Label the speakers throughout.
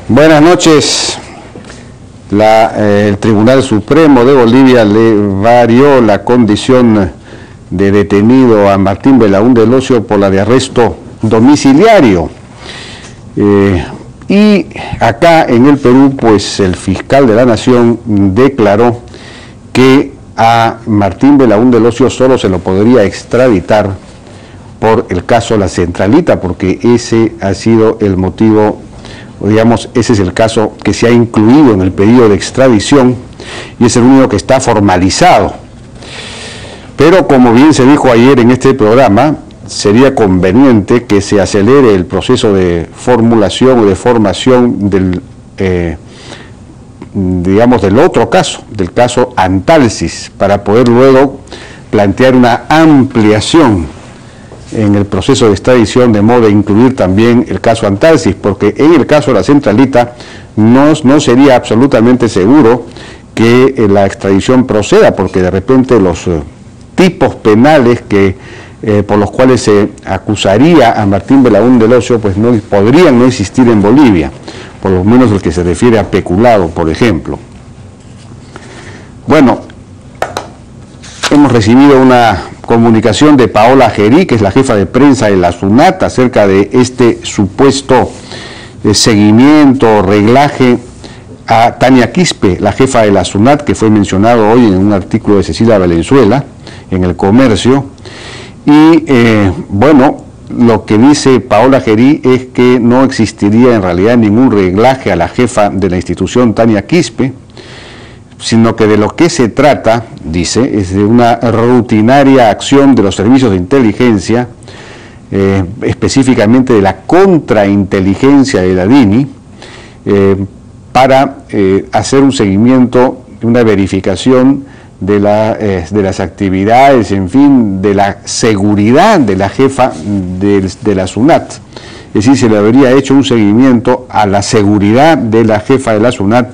Speaker 1: Buenas noches. El Tribunal Supremo de Bolivia le varió la condición de detenido a Martín Belaúnde El Ocio por la de arresto domiciliario. Y acá en el Perú, pues el fiscal de la Nación declaró que a Martín Belaúnde El Ocio solo se lo podría extraditar por el caso La Centralita, porque ese ha sido el motivo, o digamos, ese es el caso que se ha incluido en el pedido de extradición y es el único que está formalizado. Pero como bien se dijo ayer en este programa, sería conveniente que se acelere el proceso de formulación o de formación del, digamos, del otro caso, del caso Antalsis, para poder luego plantear una ampliación en el proceso de extradición, de modo de incluir también el caso Antalsis, porque en el caso de La Centralita no sería absolutamente seguro que la extradición proceda, porque de repente los tipos penales por los cuales se acusaría a Martín Belaúnde El Ocio, pues podrían no existir en Bolivia, por lo menos el que se refiere a peculado, por ejemplo. Bueno, hemos recibido una comunicación de Paola Gerí, que es la jefa de prensa de la SUNAT, acerca de este supuesto seguimiento, reglaje a Tania Quispe, la jefa de la SUNAT, que fue mencionado hoy en un artículo de Cecilia Valenzuela en El Comercio. Y bueno, lo que dice Paola Gerí es que no existiría en realidad ningún reglaje a la jefa de la institución, Tania Quispe, sino que de lo que se trata, dice, es de una rutinaria acción de los servicios de inteligencia, específicamente de la contrainteligencia de la DINI, para hacer un seguimiento, una verificación de las actividades, en fin, de la seguridad de la jefa de la SUNAT. Es decir, se le habría hecho un seguimiento a la seguridad de la jefa de la SUNAT,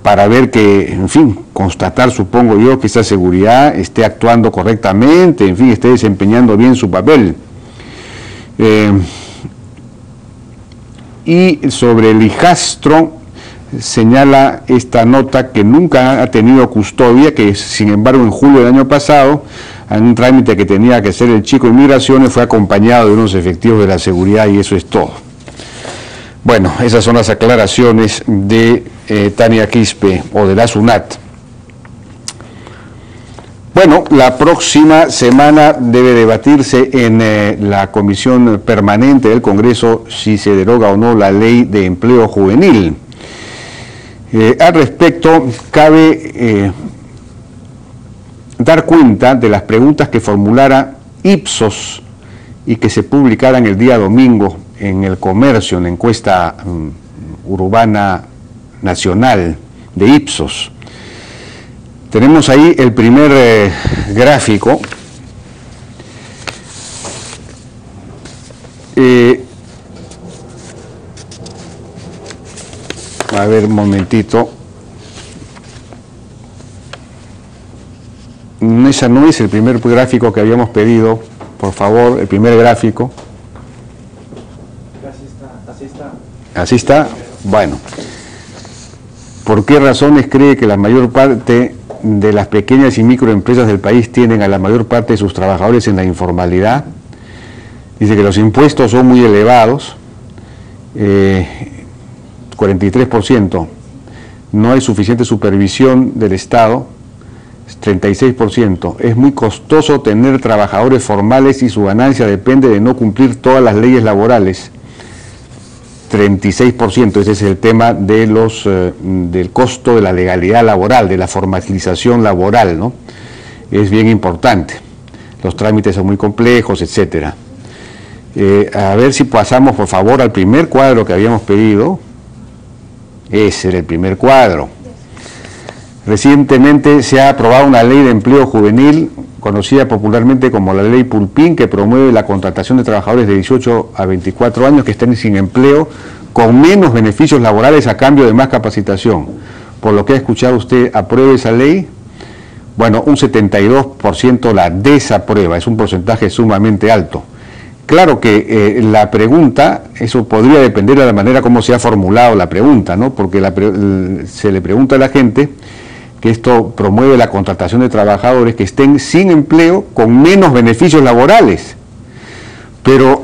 Speaker 1: para ver que, en fin, constatar, supongo yo, que esa seguridad esté actuando correctamente, en fin, esté desempeñando bien su papel. Y sobre el hijastro, señala esta nota que nunca ha tenido custodia, que sin embargo en julio del año pasado, en un trámite que tenía que hacer el chico de Migraciones, fue acompañado de unos efectivos de la seguridad y eso es todo. Bueno, esas son las aclaraciones de Tania Quispe o de la SUNAT. Bueno, la próxima semana debe debatirse en la Comisión Permanente del Congreso si se deroga o no la Ley de Empleo Juvenil. Al respecto, cabe dar cuenta de las preguntas que formulara Ipsos y que se publicaran el día domingo en El Comercio, en la encuesta urbana nacional de Ipsos. Tenemos ahí el primer gráfico. A ver, un momentito. Ese no es el primer gráfico que habíamos pedido. Por favor, el primer gráfico. Así está. Bueno. ¿Por qué razones cree que la mayor parte de las pequeñas y microempresas del país tienen a la mayor parte de sus trabajadores en la informalidad? Dice que los impuestos son muy elevados, 43%. No hay suficiente supervisión del Estado, 36%. Es muy costoso tener trabajadores formales y su ganancia depende de no cumplir todas las leyes laborales. 36%, ese es el tema de del costo de la legalidad laboral, de la formalización laboral, ¿no? Es bien importante. Los trámites son muy complejos, etcétera. A ver si pasamos, por favor, al primer cuadro que habíamos pedido. Ese era el primer cuadro. Recientemente se ha aprobado una ley de empleo juvenil, conocida popularmente como la ley Pulpín, que promueve la contratación de trabajadores de 18 a 24 años que estén sin empleo con menos beneficios laborales a cambio de más capacitación. por lo que ha escuchado usted, apruebe esa ley? Bueno, un 72% la desaprueba, es un porcentaje sumamente alto. Claro que la pregunta, eso podría depender de la manera como se ha formulado la pregunta, ¿no? Porque se le pregunta a la gente que esto promueve la contratación de trabajadores que estén sin empleo con menos beneficios laborales. Pero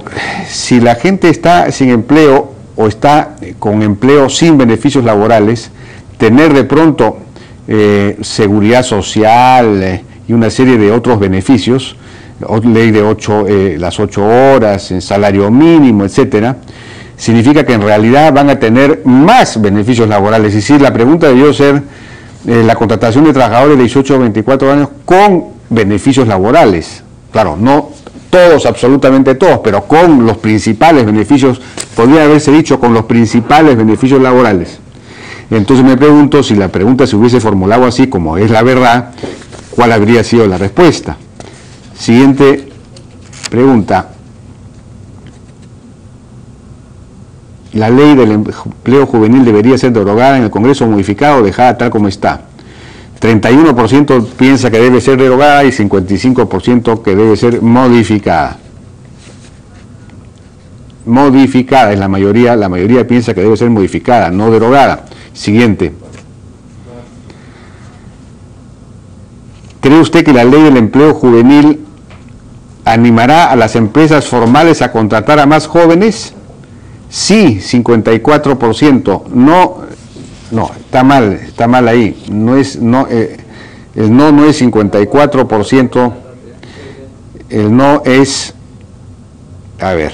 Speaker 1: si la gente está sin empleo o está con empleo sin beneficios laborales, tener de pronto seguridad social y una serie de otros beneficios, ley de las 8 horas, salario mínimo, etcétera, significa que en realidad van a tener más beneficios laborales. Es decir, la pregunta debió ser la contratación de trabajadores de 18 a 24 años con beneficios laborales. Claro, no todos, absolutamente todos, pero con los principales beneficios, podría haberse dicho con los principales beneficios laborales. Entonces me pregunto, si la pregunta se hubiese formulado así como es la verdad, ¿cuál habría sido la respuesta? Siguiente pregunta. La ley del empleo juvenil debería ser derogada en el Congreso, modificada o dejada tal como está. 31% piensa que debe ser derogada y 55% que debe ser modificada. Modificada es la mayoría piensa que debe ser modificada, no derogada. Siguiente. ¿Cree usted que la ley del empleo juvenil animará a las empresas formales a contratar a más jóvenes? Sí, 54%. No, está mal ahí. El no es 54%. El no es, a ver,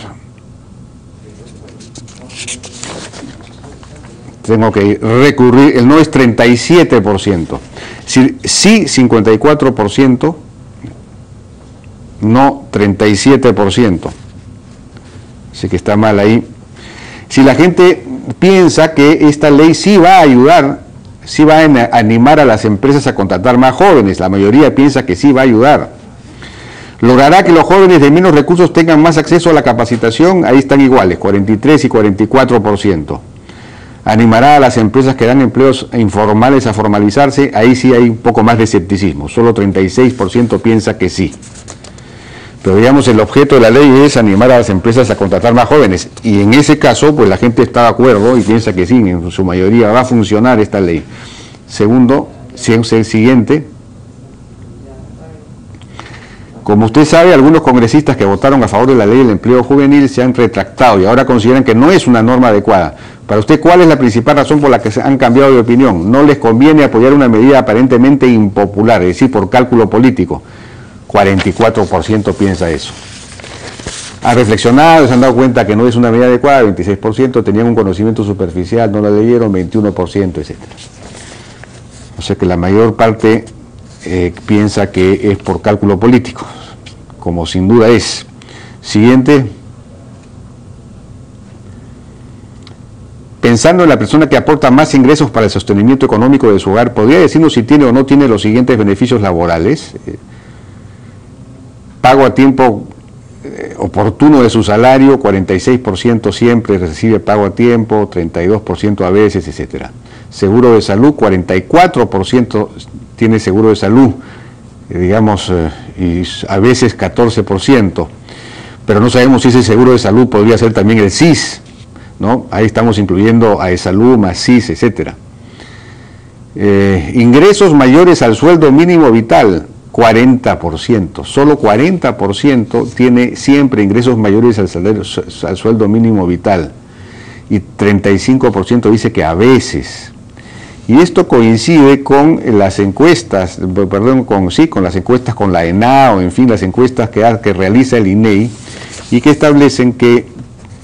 Speaker 1: tengo que recurrir, el no es 37%. Sí, 54%, no 37%. Así que está mal ahí. Si la gente piensa que esta ley sí va a ayudar, sí va a animar a las empresas a contratar más jóvenes, la mayoría piensa que sí va a ayudar. ¿Logrará que los jóvenes de menos recursos tengan más acceso a la capacitación? Ahí están iguales, 43 y 44%. ¿Animará a las empresas que dan empleos informales a formalizarse? Ahí sí hay un poco más de escepticismo, solo 36% piensa que sí. Pero digamos, el objeto de la ley es animar a las empresas a contratar más jóvenes, y en ese caso, pues la gente está de acuerdo y piensa que sí, en su mayoría va a funcionar esta ley. Segundo, el siguiente. Como usted sabe, algunos congresistas que votaron a favor de la ley del empleo juvenil se han retractado y ahora consideran que no es una norma adecuada. Para usted, ¿cuál es la principal razón por la que se han cambiado de opinión? No les conviene apoyar una medida aparentemente impopular, es decir, por cálculo político. 44% piensa eso. Han reflexionado, se han dado cuenta que no es una medida adecuada, 26%, tenían un conocimiento superficial, no la leyeron, 21%, etc. O sea que la mayor parte piensa que es por cálculo político, como sin duda es. Siguiente. Pensando en la persona que aporta más ingresos para el sostenimiento económico de su hogar, ¿podría decirnos si tiene o no tiene los siguientes beneficios laborales? Pago a tiempo oportuno de su salario, 46% siempre recibe pago a tiempo, 32% a veces, etcétera. Seguro de salud, 44% tiene seguro de salud, digamos, y a veces 14%, pero no sabemos si ese seguro de salud podría ser también el SIS, ¿no? Ahí estamos incluyendo a salud más SIS, etcétera. Ingresos mayores al sueldo mínimo vital, 40%, solo 40% tiene siempre ingresos mayores al sueldo mínimo vital y 35% dice que a veces. Y esto coincide con las encuestas, con las encuestas con la ENAO, en fin, las encuestas que realiza el INEI y que establecen que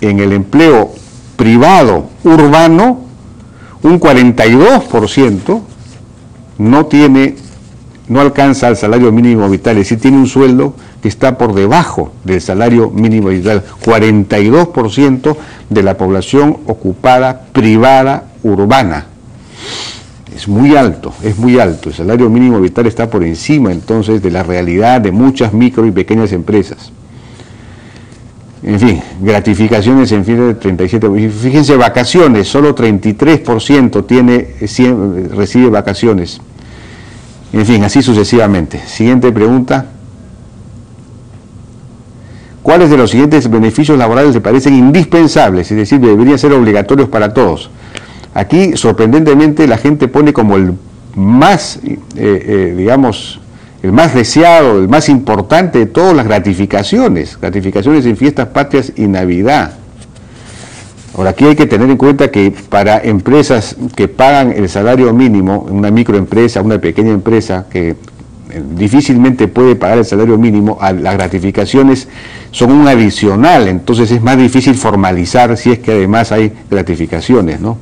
Speaker 1: en el empleo privado urbano un 42% no alcanza el salario mínimo vital, es decir, tiene un sueldo que está por debajo del salario mínimo vital. 42% de la población ocupada privada urbana. Es muy alto, es muy alto. El salario mínimo vital está por encima entonces de la realidad de muchas micro y pequeñas empresas. En fin, gratificaciones en fin de 37. Fíjense, vacaciones, solo 33% recibe vacaciones. En fin, así sucesivamente. Siguiente pregunta. ¿Cuáles de los siguientes beneficios laborales le parecen indispensables? Es decir, deberían ser obligatorios para todos. Aquí, sorprendentemente, la gente pone como el más, digamos, el más deseado, el más importante de todas las gratificaciones. Gratificaciones en fiestas patrias y Navidad. Ahora, aquí hay que tener en cuenta que para empresas que pagan el salario mínimo, una microempresa, una pequeña empresa que difícilmente puede pagar el salario mínimo, las gratificaciones son un adicional, entonces es más difícil formalizar si es que además hay gratificaciones, ¿no?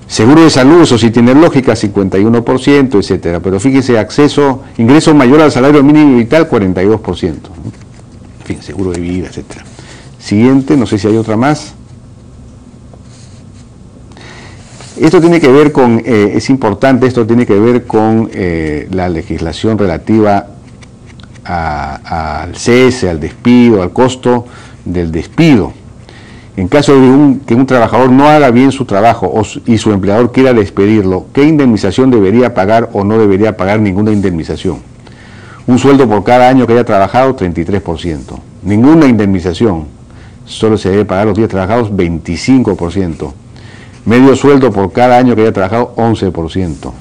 Speaker 1: Seguro de salud, eso sí tiene lógica, 51%, etcétera. Pero fíjese, ingreso mayor al salario mínimo vital, 42%. En fin, seguro de vida, etcétera. Siguiente, no sé si hay otra más. Esto tiene que ver con, es importante, esto tiene que ver con la legislación relativa al cese, al despido, al costo del despido. En caso de que un trabajador no haga bien su trabajo y su empleador quiera despedirlo, ¿qué indemnización debería pagar o no debería pagar ninguna indemnización? Un sueldo por cada año que haya trabajado, 33%. Ninguna indemnización, solo se debe pagar los días trabajados, 25%. Medio sueldo por cada año que haya trabajado, 11%.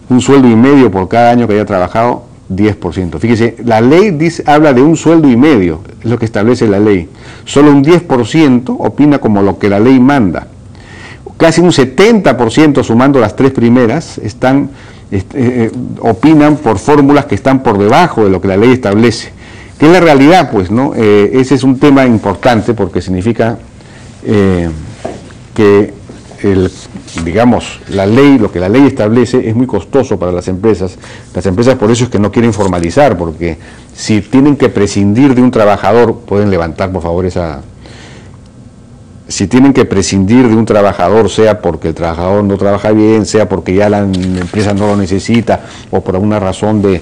Speaker 1: Un sueldo y medio por cada año que haya trabajado, 10%. Fíjese, la ley habla de un sueldo y medio, es lo que establece la ley. Solo un 10% opina como lo que la ley manda. Casi un 70%, sumando las tres primeras, opinan por fórmulas que están por debajo de lo que la ley establece. ¿Qué es la realidad? Pues, ¿no? Ese es un tema importante porque significa que digamos, la ley, lo que la ley establece es muy costoso para las empresas. Las empresas por eso es que no quieren formalizar, porque si tienen que prescindir de un trabajador, pueden levantar por favor si tienen que prescindir de un trabajador, sea porque el trabajador no trabaja bien, sea porque ya la empresa no lo necesita, o por alguna razón de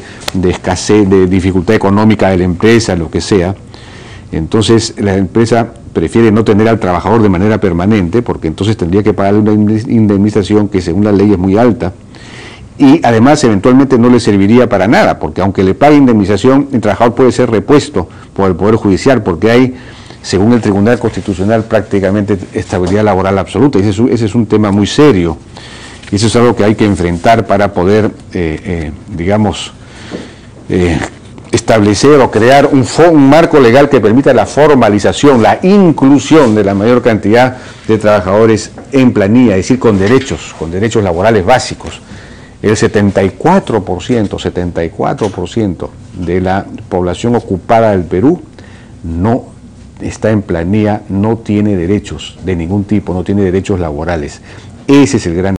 Speaker 1: escasez, de dificultad económica de la empresa, lo que sea, entonces la empresa prefiere no tener al trabajador de manera permanente, porque entonces tendría que pagarle una indemnización que según la ley es muy alta, y además eventualmente no le serviría para nada, porque aunque le pague indemnización, el trabajador puede ser repuesto por el Poder Judicial, porque hay, según el Tribunal Constitucional, prácticamente estabilidad laboral absoluta, y ese es un tema muy serio, y eso es algo que hay que enfrentar para poder, digamos, establecer o crear un marco legal que permita la formalización, la inclusión de la mayor cantidad de trabajadores en planilla, es decir, con derechos laborales básicos. El 74% de la población ocupada del Perú no está en planilla, no tiene derechos de ningún tipo, no tiene derechos laborales. Ese es el gran